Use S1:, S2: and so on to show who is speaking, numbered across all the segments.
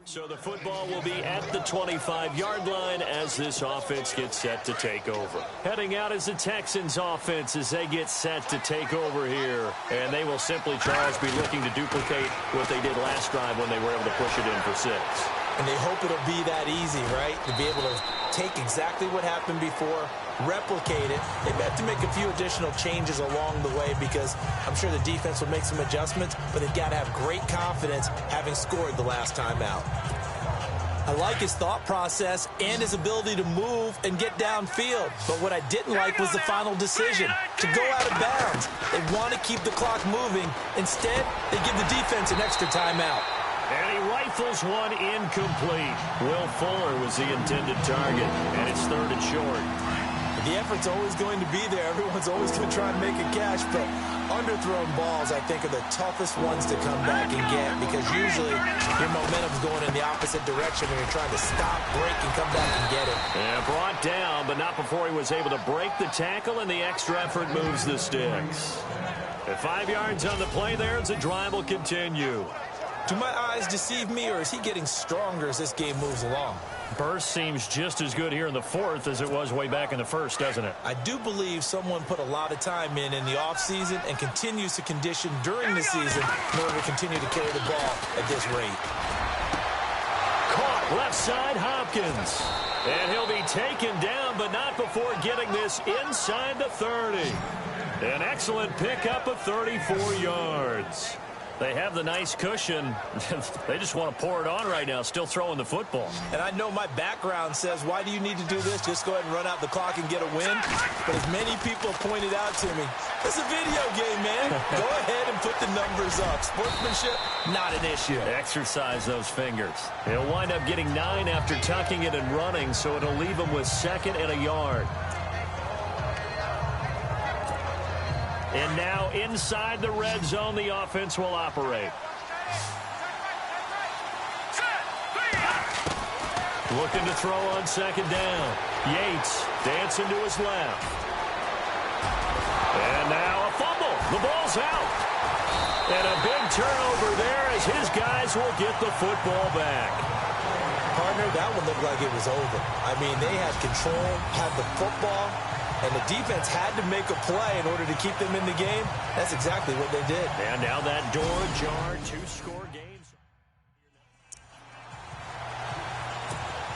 S1: So the football will be at the 25-yard line as this offense gets set to take over. Heading out is the Texans offense as they get set to take over here. And they will simply, Charles, be looking to duplicate what they did last drive when they were able to push it in for 6.
S2: And they hope it'll be that easy, right? To be able to take exactly what happened before, replicate it. They may have to make a few additional changes along the way because I'm sure the defense will make some adjustments, but they've got to have great confidence having scored the last time out. I like his thought process and his ability to move and get downfield. But what I didn't like was the final decision, to go out of bounds. They want to keep the clock moving. Instead, they give the defense an extra timeout.
S1: And he rifles one incomplete. Will Fuller was the intended target, and it's 3rd and short.
S2: The effort's always going to be there. Everyone's always going to try and make a catch, but underthrown balls, I think, are the toughest ones to come back and get because usually your momentum's going in the opposite direction when you're trying to stop, break, and come back and get it.
S1: And brought down, but not before he was able to break the tackle, and the extra effort moves the sticks. At 5 yards on the play there, as the drive will continue.
S2: Do my eyes deceive me, or is he getting stronger as this game moves along?
S1: Burst seems just as good here in the 4th as it was way back in the 1st, doesn't it?
S2: I do believe someone put a lot of time in the offseason and continues to condition during the season in order to continue to carry the ball at this rate.
S1: Caught left side, Hopkins. And he'll be taken down, but not before getting this inside the 30. An excellent pickup of 34 yards. They have the nice cushion. They just want to pour it on right now, still throwing the football.
S2: And I know my background says, why do you need to do this? Just go ahead and run out the clock and get a win. But as many people pointed out to me, it's a video game, man. Go ahead and put the numbers up. Sportsmanship, not an issue.
S1: Exercise those fingers. He'll wind up getting 9 after tucking it and running, so it'll leave him with 2nd and a yard. And now inside the red zone, the offense will operate. Looking to throw on 2nd down. Yates dancing to his left. And now a fumble. The ball's out. And a big turnover there as his guys will get the football back.
S2: Partner, that one looked like it was over. I mean, they had control, had the football, and the defense had to make a play in order to keep them in the game. That's exactly what they did.
S1: And now that door ajar, 2-score games.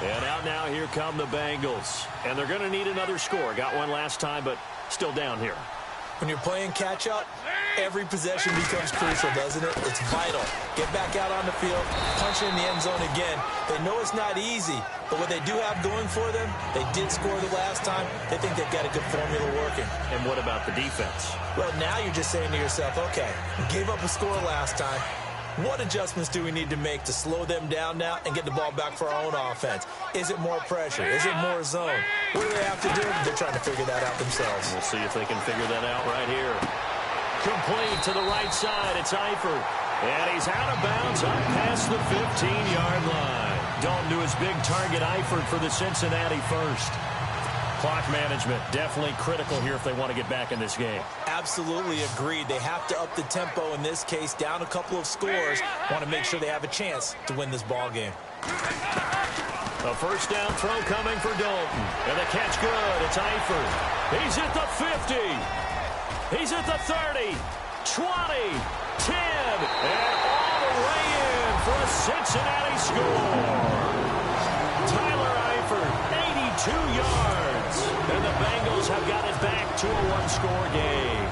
S1: And out now, here come the Bengals. And they're going to need another score. Got one last time, but still down here.
S2: When you're playing catch-up, every possession becomes crucial, doesn't it? It's vital. Get back out on the field, punch in the end zone again. They know it's not easy, but what they do have going for them, they did score the last time. They think they've got a good formula working.
S1: And what about the defense?
S2: Well, now you're just saying to yourself, okay, we gave up a score last time. What adjustments do we need to make to slow them down now and get the ball back for our own offense? Is it more pressure? Is it more zone? What do they have to do? They're trying to figure that out themselves.
S1: We'll see if they can figure that out right here. Complete to the right side. It's Eifert. And he's out of bounds up past the 15-yard line. Dalton to his big target, Eifert, for the Cincinnati first. Clock management definitely critical here if they want to get back in this game.
S2: Absolutely agreed. They have to up the tempo in this case, down a couple of scores. Want to make sure they have a chance to win this ball game.
S1: A first down throw coming for Dalton. And the catch good. It's Eifert. He's at the 50. He's at the 30. 20. 10. And all the way in for a Cincinnati score. Tyler Eifert, 82 yards. And the Bengals have got it back to a one-score game.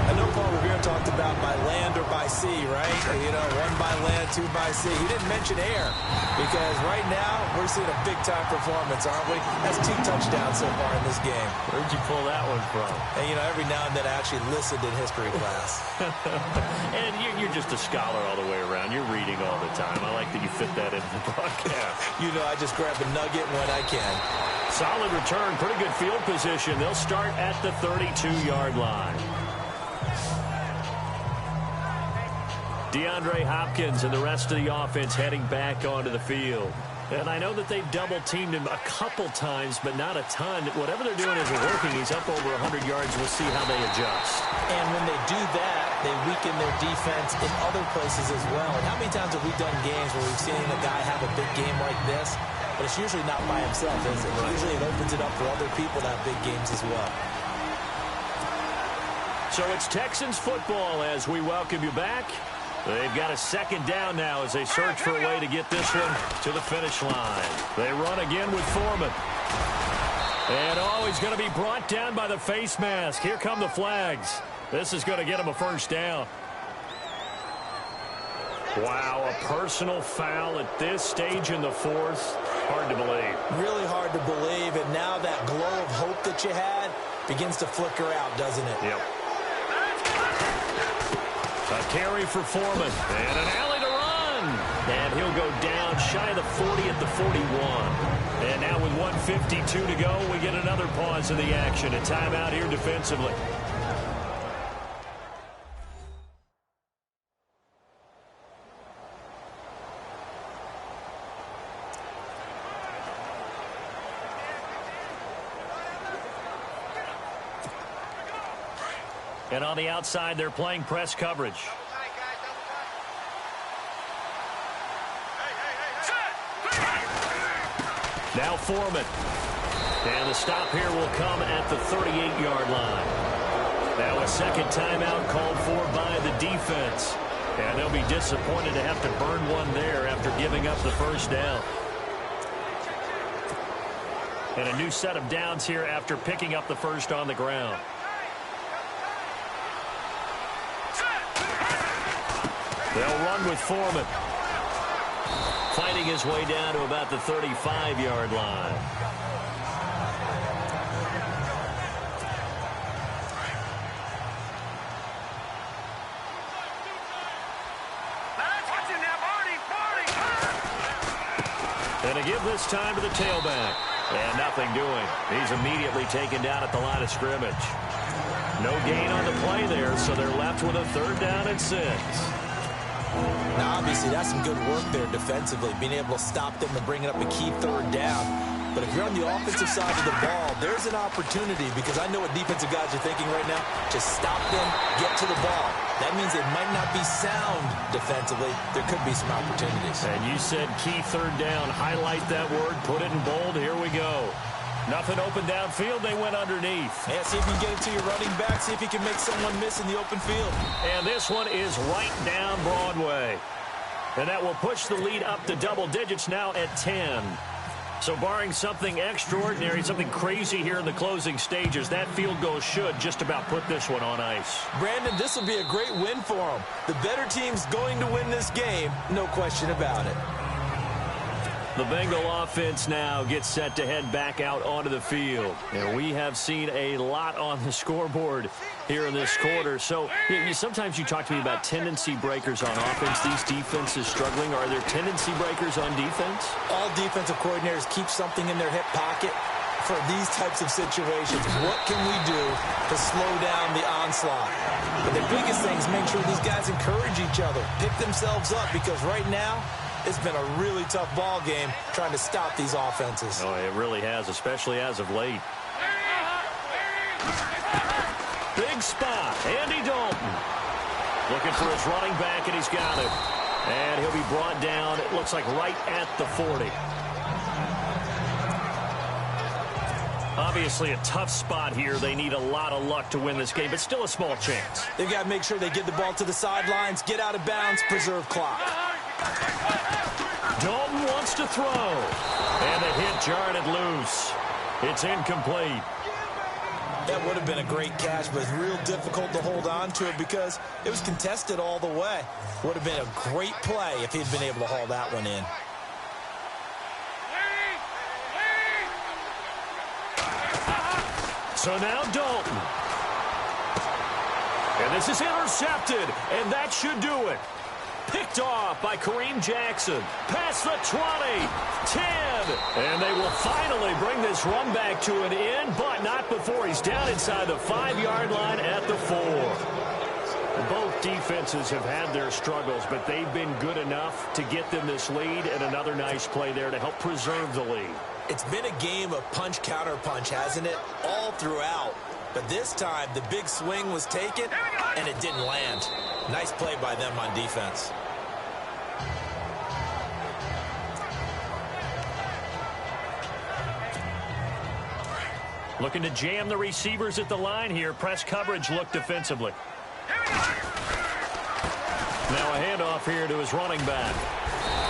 S2: I know Paul Revere talked about by land or by sea, right? You know, 1 by land, 2 by sea. He didn't mention air because right now we're seeing a big-time performance, aren't we? That's 2 touchdowns so far in this game.
S1: Where'd you pull that one from?
S2: And, you know, every now and then I actually listened in history class.
S1: And you're just a scholar all the way around. You're reading all the time. I like that you fit that into the broadcast.
S2: You know, I just grab a nugget when I can.
S1: Solid return, pretty good field position. They'll start at the 32-yard line. DeAndre Hopkins and the rest of the offense heading back onto the field. And I know that they've double-teamed him a couple times, but not a ton. Whatever they're doing isn't working. He's up over 100 yards. We'll see how they adjust.
S2: And when they do that, they weaken their defense in other places as well. And how many times have we done games where we've seen a guy have a big game like this, but it's usually not by himself, is it? Usually it opens it up for other people to have big games as well.
S1: So it's Texans football as we welcome you back. They've got a second down now as they search for a way to get this one to the finish line. They run again with Foreman. And he's going to be brought down by the face mask. Here come the flags. This is going to get him a first down. Wow, a personal foul at this stage in the fourth. Hard to believe. Really hard to believe, and now that glow of hope that you had begins to flicker out, doesn't it? Yep. A carry for Foreman, and an alley to run. And he'll go down shy of the 40 at the 41. And now with 1:52 to go, we get another pause in the action. A timeout here defensively. And on the outside, they're playing press coverage. Now Foreman. And the stop here will come at the 38-yard line. Now a second timeout called for by the defense. And they'll be disappointed to have to burn one there after giving up the first down. And a new set of downs here after picking up the first on the ground. They'll run with Foreman. Fighting his way down to about the 35-yard line. And a give this time to the tailback. And nothing doing. He's immediately taken down at the line of scrimmage. No gain on the play there, so they're left with a 3rd down and 6.
S2: Now, obviously, that's some good work there defensively, being able to stop them and bringing up a key 3rd down. But if you're on the offensive side of the ball, there's an opportunity, because I know what defensive guys are thinking right now. Just stop them, get to the ball. That means they might not be sound defensively. There could be some opportunities.
S1: And you said key 3rd down. Highlight that word, put it in bold. Here we go. Nothing open downfield. They went underneath.
S2: Yeah, see if you can get it to your running back. See if you can make someone miss in the open field.
S1: And this one is right down Broadway. And that will push the lead up to double digits now at 10. So barring something extraordinary, something crazy here in the closing stages, that field goal should just about put this one on ice.
S2: Brandon, this will be a great win for them. The better team's going to win this game, no question about it.
S1: The Bengal offense now gets set to head back out onto the field. And we have seen a lot on the scoreboard here in this quarter. So sometimes you talk to me about tendency breakers on offense. These defenses struggling. Are there tendency breakers on defense?
S2: All defensive coordinators keep something in their hip pocket for these types of situations. What can we do to slow down the onslaught? But the biggest thing is make sure these guys encourage each other, pick themselves up, because right now, it's been a really tough ball game trying to stop these offenses.
S1: Oh, it really has, especially as of late. Big spot. Andy Dalton looking for his running back, and he's got it. And he'll be brought down, it looks like right at the 40. Obviously a tough spot here. They need a lot of luck to win this game, but still a small chance.
S2: They've got to make sure they get the ball to the sidelines, get out of bounds, preserve clock.
S1: Dalton wants to throw. And the hit jarred it loose. It's incomplete.
S2: That would have been a great catch, but it's real difficult to hold on to it because it was contested all the way. Would have been a great play if he'd been able to haul that one in.
S1: So now Dalton. And this is intercepted, and that should do it. Picked off by Kareem Jackson. Past the 20, 10. And they will finally bring this run back to an end, but not before he's down inside the 5-yard line at the 4. Both defenses have had their struggles, but they've been good enough to get them this lead, and another nice play there to help preserve the lead.
S2: It's been a game of punch-counter-punch, hasn't it? All throughout. But this time, the big swing was taken, and it didn't land. Nice play by them on defense.
S1: Looking to jam the receivers at the line here. Press coverage look defensively. Now a handoff here to his running back.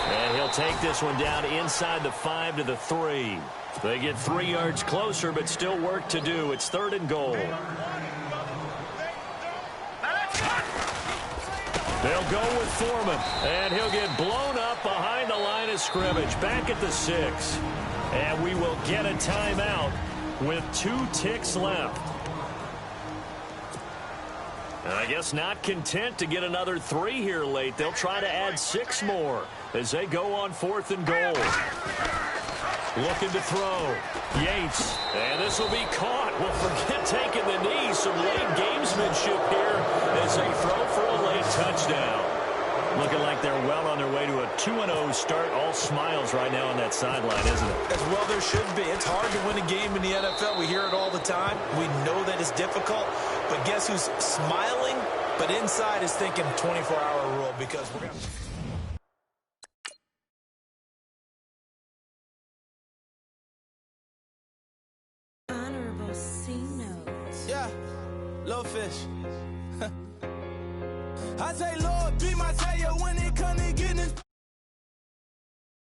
S1: And he'll take this one down inside the 5 to the 3. They get 3 yards closer, but still work to do. It's 3rd and goal. They'll go with Foreman, and he'll get blown up behind the line of scrimmage. Back at the 6. And we will get a timeout with 2 ticks left. And I guess not content to get another 3 here late. They'll try to add 6 more as they go on 4th and goal. Looking to throw. Yates. And this will be caught. Well, forget taking the knee. Some late gamesmanship here as they throw for a late touchdown. Looking like they're well on their way to a 2-0 start. All smiles right now on that sideline, isn't it?
S2: As well there should be. It's hard to win a game in the NFL. We hear it all the time. We know that it's difficult. But guess who's smiling? But inside is thinking 24-hour rule because we're going to...
S3: Yeah, low fish. I say, Lord, be my savior when